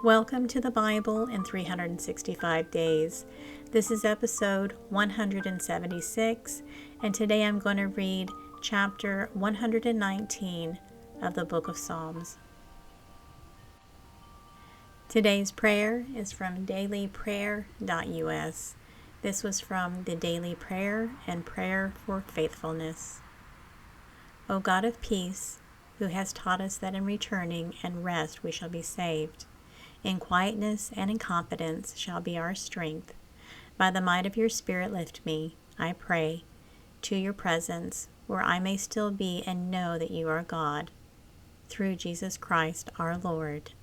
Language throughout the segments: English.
Welcome to the Bible in 365 Days. This is episode 176, and today I'm going to read chapter 119 of the book of Psalms. Today's prayer is from dailyprayer.us. This was from the Daily Prayer and Prayer for Faithfulness. O God of peace, who has taught us that in returning and rest we shall be saved. In quietness and in confidence shall be our strength. By the might of your Spirit lift me, I pray, to your presence, where I may still be and know that you are God. Through Jesus Christ our Lord.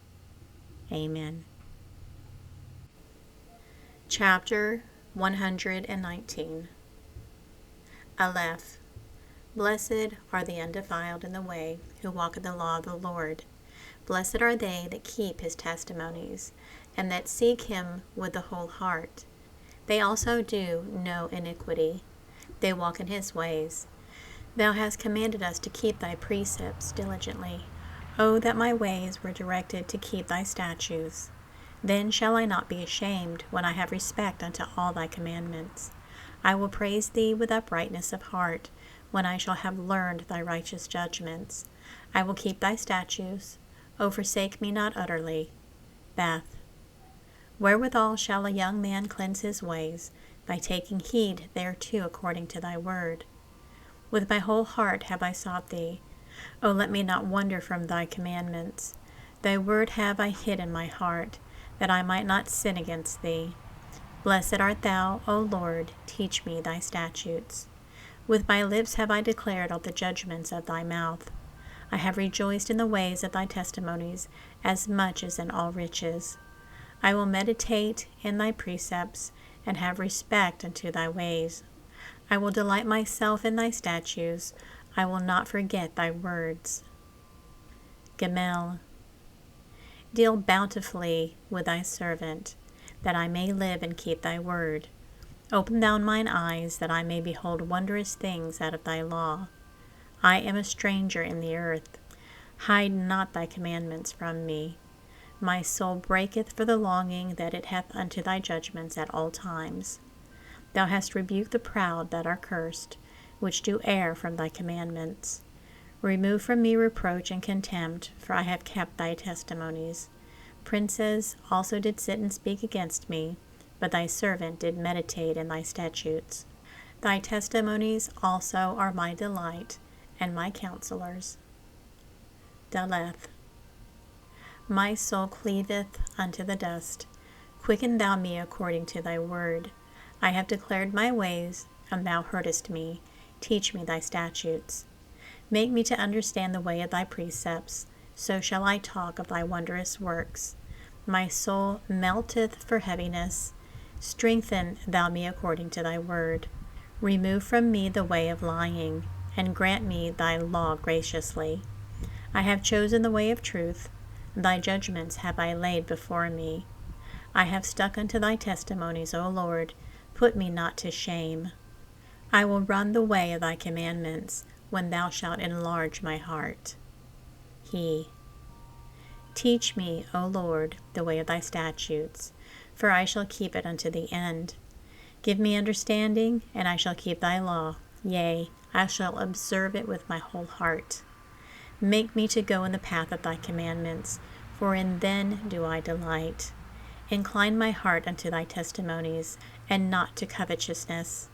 Amen. Chapter 119. Aleph. Blessed are the undefiled in the way, who walk in the law of the Lord. Blessed are they that keep his testimonies, and that seek him with the whole heart. They also do no iniquity. They walk in his ways. Thou hast commanded us to keep thy precepts diligently. O that my ways were directed to keep thy statutes. Then shall I not be ashamed when I have respect unto all thy commandments. I will praise thee with uprightness of heart, when I shall have learned thy righteous judgments. I will keep thy statutes. O forsake me not utterly. Bath. Wherewithal shall a young man cleanse his ways? By taking heed thereto according to thy word. With my whole heart have I sought thee. O let me not wander from thy commandments. Thy word have I hid in my heart, that I might not sin against thee. Blessed art thou, O Lord, teach me thy statutes. With my lips have I declared all the judgments of thy mouth. I have rejoiced in the ways of thy testimonies as much as in all riches. I will meditate in thy precepts, and have respect unto thy ways. I will delight myself in thy statutes. I will not forget thy words. Gamel. Deal bountifully with thy servant, that I may live and keep thy word. Open thou mine eyes, that I may behold wondrous things out of thy law. I am a stranger in the earth. Hide not thy commandments from me. My soul breaketh for the longing that it hath unto thy judgments at all times. Thou hast rebuked the proud that are cursed, which do err from thy commandments. Remove from me reproach and contempt, for I have kept thy testimonies. Princes also did sit and speak against me, but thy servant did meditate in thy statutes. Thy testimonies also are my delight, and my counselors. Daleth. My soul cleaveth unto the dust. Quicken thou me according to thy word. I have declared my ways, and thou heardest me. Teach me thy statutes. Make me to understand the way of thy precepts, so shall I talk of thy wondrous works. My soul melteth for heaviness. Strengthen thou me according to thy word. Remove from me the way of lying, and grant me thy law graciously. I have chosen the way of truth. Thy judgments have I laid before me. I have stuck unto thy testimonies, O Lord. Put me not to shame. I will run the way of thy commandments, when thou shalt enlarge my heart. Teach me, O Lord, the way of thy statutes, for I shall keep it unto the end. Give me understanding, and I shall keep thy law. Yea, I shall observe it with my whole heart. Make me to go in the path of thy commandments, for in them do I delight. Incline my heart unto thy testimonies, and not to covetousness.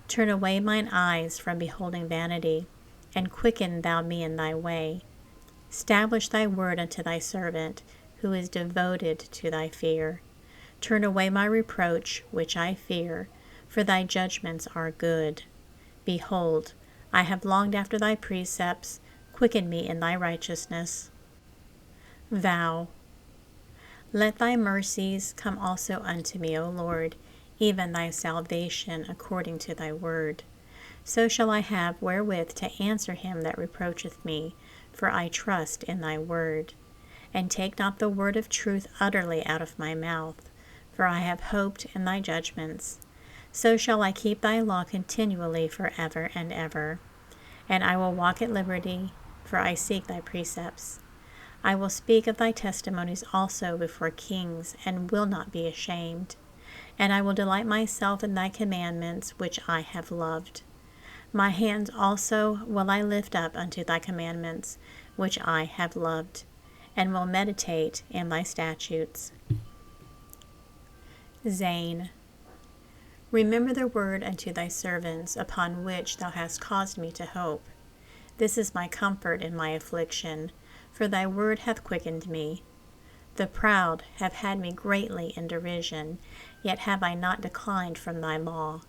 Turn away mine eyes from beholding vanity, and quicken thou me in thy way. Stablish thy word unto thy servant, who is devoted to thy fear. Turn away my reproach, which I fear, for thy judgments are good. Behold, I have longed after thy precepts. Quicken me in thy righteousness. Vow. Let thy mercies come also unto me, O Lord, even thy salvation according to thy word. So shall I have wherewith to answer him that reproacheth me, for I trust in thy word. And take not the word of truth utterly out of my mouth, for I have hoped in thy judgments. So shall I keep thy law continually forever and ever. And I will walk at liberty, for I seek thy precepts. I will speak of thy testimonies also before kings, and will not be ashamed. And I will delight myself in thy commandments, which I have loved. My hands also will I lift up unto thy commandments, which I have loved, and will meditate in thy statutes. Zane. Remember the word unto thy servants, upon which thou hast caused me to hope. This is my comfort in my affliction, for thy word hath quickened me. The proud have had me greatly in derision, yet have I not declined from thy law.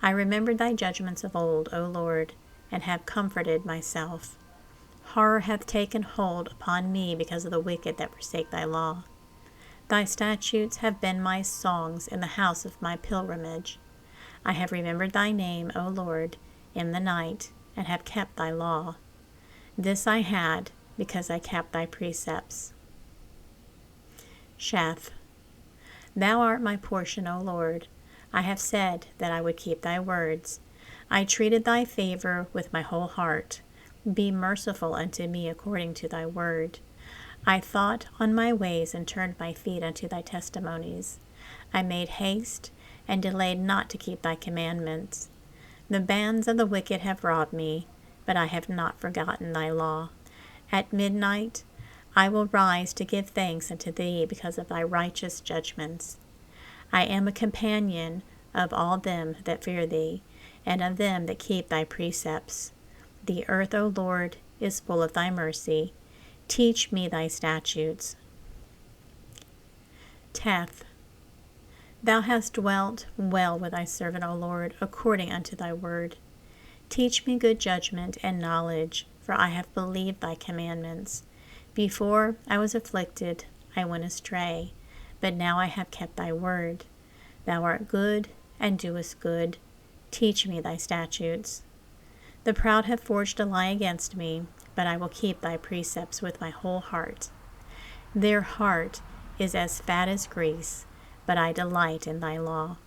I remembered thy judgments of old, O Lord, and have comforted myself. Horror hath taken hold upon me because of the wicked that forsake thy law. Thy statutes have been my songs in the house of my pilgrimage. I have remembered thy name, O Lord, in the night, and have kept thy law. This I had, because I kept thy precepts. Sheth. Thou art my portion, O Lord. I have said that I would keep thy words. I treated thy favor with my whole heart. Be merciful unto me according to thy word. I thought on my ways and turned my feet unto thy testimonies. I made haste and delayed not to keep thy commandments. The bands of the wicked have robbed me, but I have not forgotten thy law. At midnight I will rise to give thanks unto thee because of thy righteous judgments. I am a companion of all them that fear thee, and of them that keep thy precepts. The earth, O Lord, is full of thy mercy. Teach me thy statutes. Teth. Thou hast dwelt well with thy servant, O Lord, according unto thy word. Teach me good judgment and knowledge, for I have believed thy commandments. Before I was afflicted, I went astray, but now I have kept thy word. Thou art good and doest good. Teach me thy statutes. The proud have forged a lie against me, but I will keep thy precepts with my whole heart. Their heart is as fat as grease, but I delight in thy law.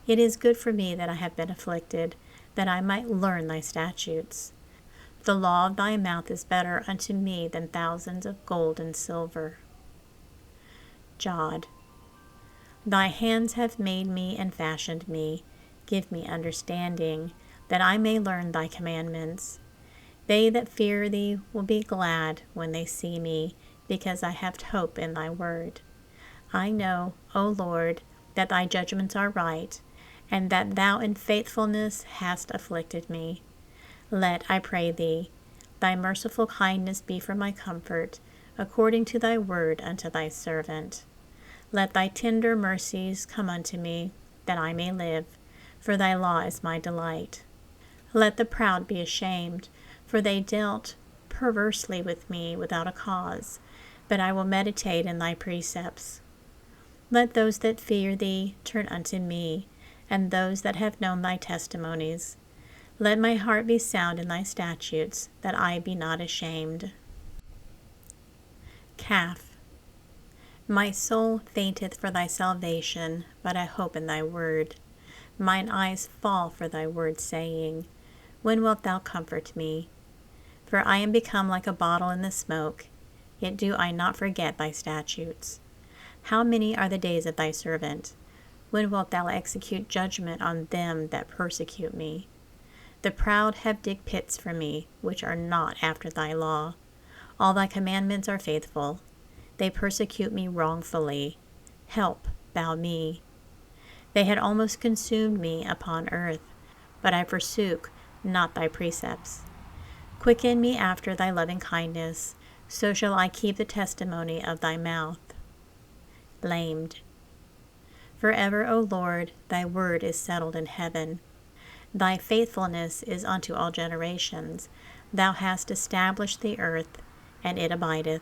It is good for me that I have been afflicted, that I might learn thy statutes. The law of thy mouth is better unto me than thousands of gold and silver. Jod. Thy hands have made me and fashioned me. Give me understanding, that I may learn thy commandments. They that fear thee will be glad when they see me, because I have hope in thy word. I know, O Lord, that thy judgments are right, and that thou in faithfulness hast afflicted me. Let, I pray thee, thy merciful kindness be for my comfort, according to thy word unto thy servant. Let thy tender mercies come unto me, that I may live, for thy law is my delight. Let the proud be ashamed, for they dealt perversely with me without a cause, but I will meditate in thy precepts. Let those that fear thee turn unto me, and those that have known thy testimonies. Let my heart be sound in thy statutes, that I be not ashamed. Calf. My soul fainteth for thy salvation, but I hope in thy word. Mine eyes fall for thy word, saying, When wilt thou comfort me? For I am become like a bottle in the smoke, yet do I not forget thy statutes. How many are the days of thy servant? When wilt thou execute judgment on them that persecute me? The proud have digged pits for me, which are not after thy law. All thy commandments are faithful. They persecute me wrongfully. Help thou me. They had almost consumed me upon earth, but I forsook not thy precepts. Quicken me after thy loving kindness, so shall I keep the testimony of thy mouth. Blamed. Forever, O Lord, thy word is settled in heaven. Thy faithfulness is unto all generations. Thou hast established the earth, and it abideth.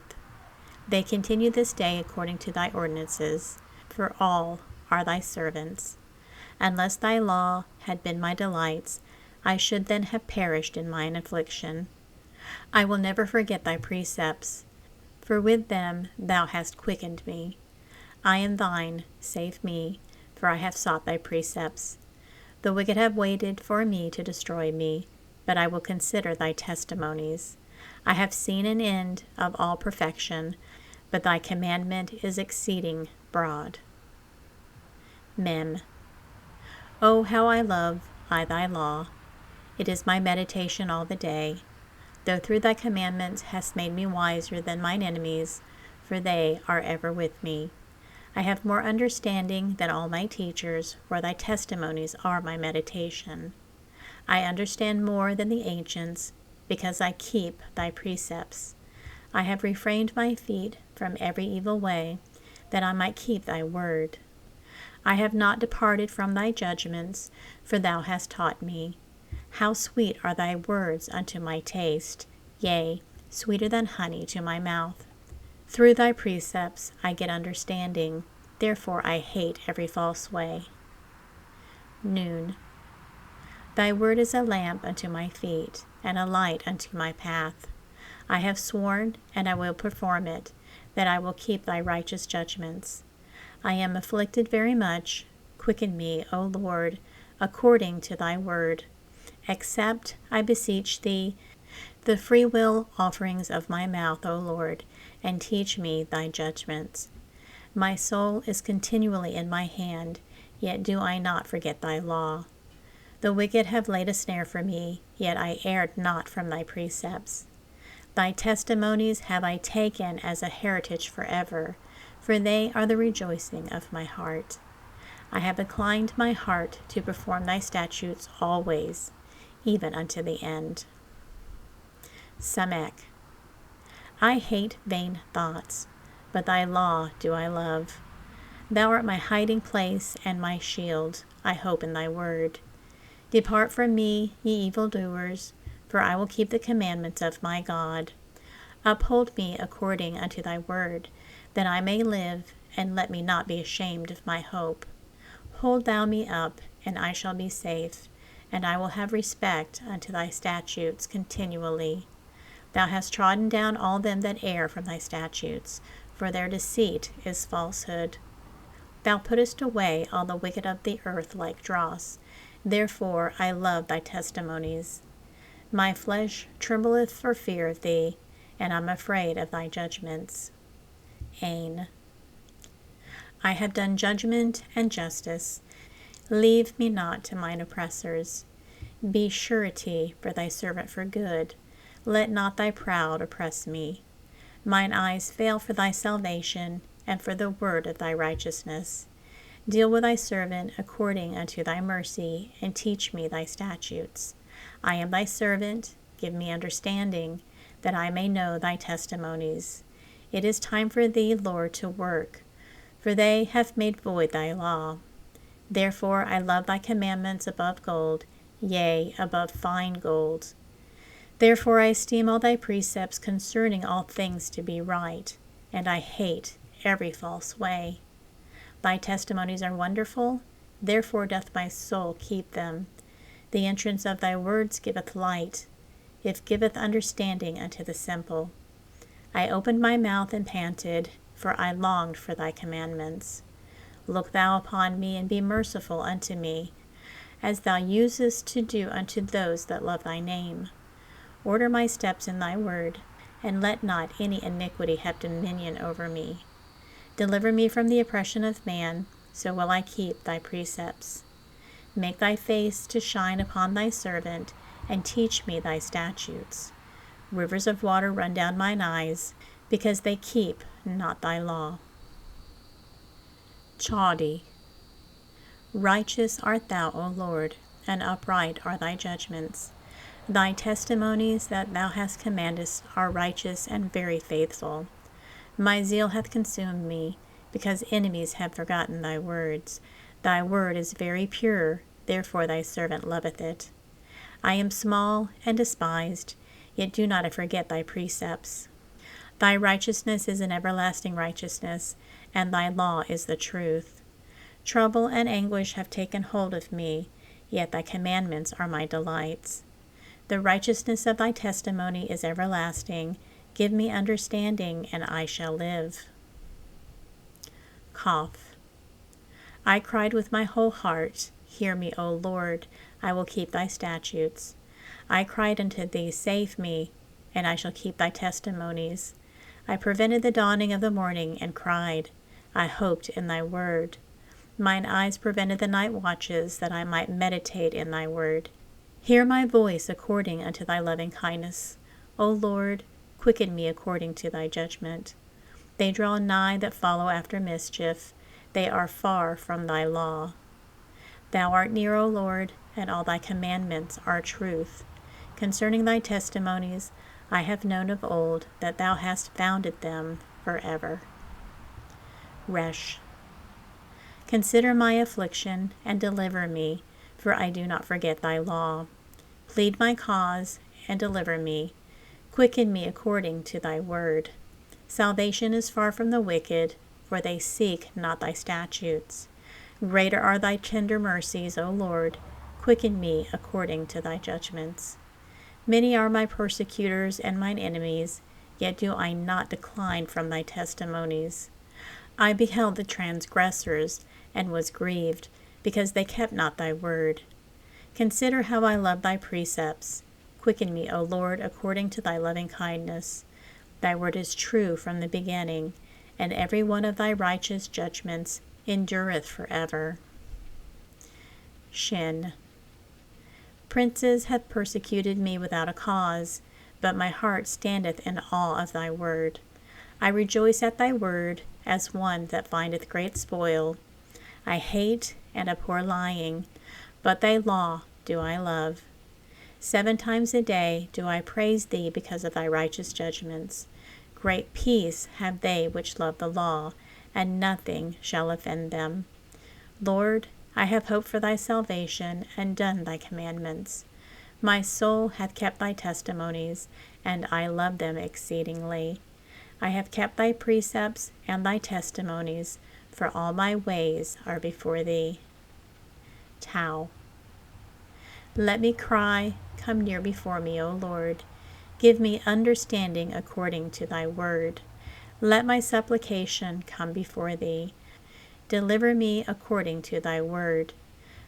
They continue this day according to thy ordinances, for all are thy servants. Unless thy law had been my delights, I should then have perished in mine affliction. I will never forget thy precepts, for with them thou hast quickened me. I am thine, save me, for I have sought thy precepts. The wicked have waited for me to destroy me, but I will consider thy testimonies. I have seen an end of all perfection, but thy commandment is exceeding broad. Mem. Oh, how I love thy law! It is my meditation all the day. Though through thy commandments hast made me wiser than mine enemies, for they are ever with me. I have more understanding than all my teachers, for thy testimonies are my meditation. I understand more than the ancients, because I keep thy precepts. I have refrained my feet from every evil way, that I might keep thy word. I have not departed from thy judgments, for thou hast taught me. How sweet are thy words unto my taste, yea, sweeter than honey to my mouth. Through thy precepts I get understanding, therefore I hate every false way. Noon. Thy word is a lamp unto my feet, and a light unto my path. I have sworn, and I will perform it, that I will keep thy righteous judgments. I am afflicted very much. Quicken me, O Lord, according to thy word. Accept, I beseech thee, the freewill offerings of my mouth, O Lord, and teach me thy judgments. My soul is continually in my hand, yet do I not forget thy law. The wicked have laid a snare for me, yet I erred not from thy precepts. Thy testimonies have I taken as a heritage forever, for they are the rejoicing of my heart. I have inclined my heart to perform thy statutes always, even unto the end. Samek. I hate vain thoughts, but thy law do I love. Thou art my hiding place and my shield. I hope in thy word. Depart from me, ye evildoers, for I will keep the commandments of my God. Uphold me according unto thy word, that I may live, and let me not be ashamed of my hope. Hold thou me up, and I shall be safe, and I will have respect unto thy statutes continually. Thou hast trodden down all them that err from thy statutes, for their deceit is falsehood. Thou puttest away all the wicked of the earth like dross. Therefore I love thy testimonies. My flesh trembleth for fear of thee, and I am afraid of thy judgments. Ain. I have done judgment and justice. Leave me not to mine oppressors. Be surety for thy servant for good. Let not thy proud oppress me. Mine eyes fail for thy salvation, and for the word of thy righteousness. Deal with thy servant according unto thy mercy, and teach me thy statutes. I am thy servant, give me understanding, that I may know thy testimonies. It is time for thee, Lord, to work, for they have made void thy law. Therefore I love thy commandments above gold, yea, above fine gold. Therefore I esteem all thy precepts concerning all things to be right, and I hate every false way. Thy testimonies are wonderful, therefore doth my soul keep them. The entrance of thy words giveth light, it giveth understanding unto the simple. I opened my mouth and panted, for I longed for thy commandments. Look thou upon me, and be merciful unto me, as thou usest to do unto those that love thy name. Order my steps in thy word, and let not any iniquity have dominion over me. Deliver me from the oppression of man, so will I keep thy precepts. Make thy face to shine upon thy servant, and teach me thy statutes. Rivers of water run down mine eyes, because they keep not thy law. Chadi. Righteous art thou, O Lord, and upright are thy judgments. Thy testimonies that thou hast commanded are righteous and very faithful. My zeal hath consumed me, because enemies have forgotten thy words. Thy word is very pure, therefore thy servant loveth it. I am small and despised, yet do not I forget thy precepts. Thy righteousness is an everlasting righteousness, and thy law is the truth. Trouble and anguish have taken hold of me, yet thy commandments are my delights. The righteousness of thy testimony is everlasting. Give me understanding, and I shall live. Cough. I cried with my whole heart, Hear me, O Lord, I will keep thy statutes. I cried unto thee, Save me, and I shall keep thy testimonies. I prevented the dawning of the morning, and cried. I hoped in thy word. Mine eyes prevented the night watches, that I might meditate in thy word. Hear my voice according unto thy loving kindness. O Lord, quicken me according to thy judgment. They draw nigh that follow after mischief. They are far from thy law. Thou art near, O Lord, and all thy commandments are truth. Concerning thy testimonies, I have known of old that thou hast founded them forever. Resh. Consider my affliction, and deliver me, for I do not forget thy law. Plead my cause, and deliver me. Quicken me according to thy word. Salvation is far from the wicked, for they seek not thy statutes. Greater are thy tender mercies, O Lord. Quicken me according to thy judgments. Many are my persecutors and mine enemies, yet do I not decline from thy testimonies. I beheld the transgressors, and was grieved, because they kept not thy word. Consider how I love thy precepts. Quicken me, O Lord, according to thy loving kindness. Thy word is true from the beginning, and every one of thy righteous judgments endureth forever. Shin. Princes have persecuted me without a cause, but my heart standeth in awe of thy word. I rejoice at thy word, as one that findeth great spoil. I hate and abhor lying, but thy law do I love. 7 times a day do I praise thee because of thy righteous judgments. Great peace have they which love the law, and nothing shall offend them. Lord, I have hoped for thy salvation, and done thy commandments. My soul hath kept thy testimonies, and I love them exceedingly. I have kept thy precepts and thy testimonies, for all my ways are before thee. Tau. Let me cry, come near before me, O Lord. Give me understanding according to thy word. Let my supplication come before thee. Deliver me according to thy word.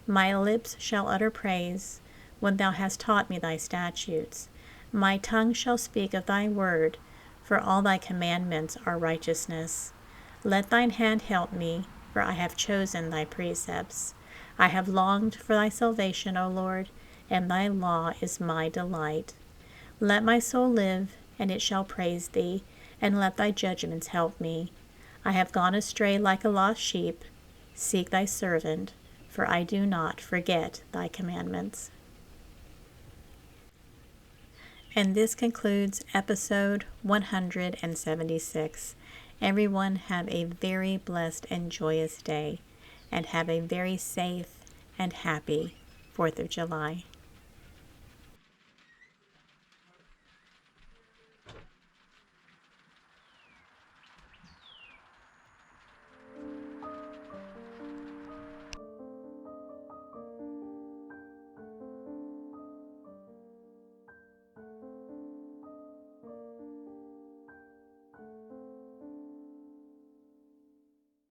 My lips shall utter praise, when thou hast taught me thy statutes. My tongue shall speak of thy word, for all thy commandments are righteousness. Let thine hand help me, for I have chosen thy precepts. I have longed for thy salvation, O Lord, and thy law is my delight. Let my soul live, and it shall praise thee, and let thy judgments help me. I have gone astray like a lost sheep. Seek thy servant, for I do not forget thy commandments. And this concludes episode 176. Everyone have a very blessed and joyous day, and have a very safe and happy 4th of July.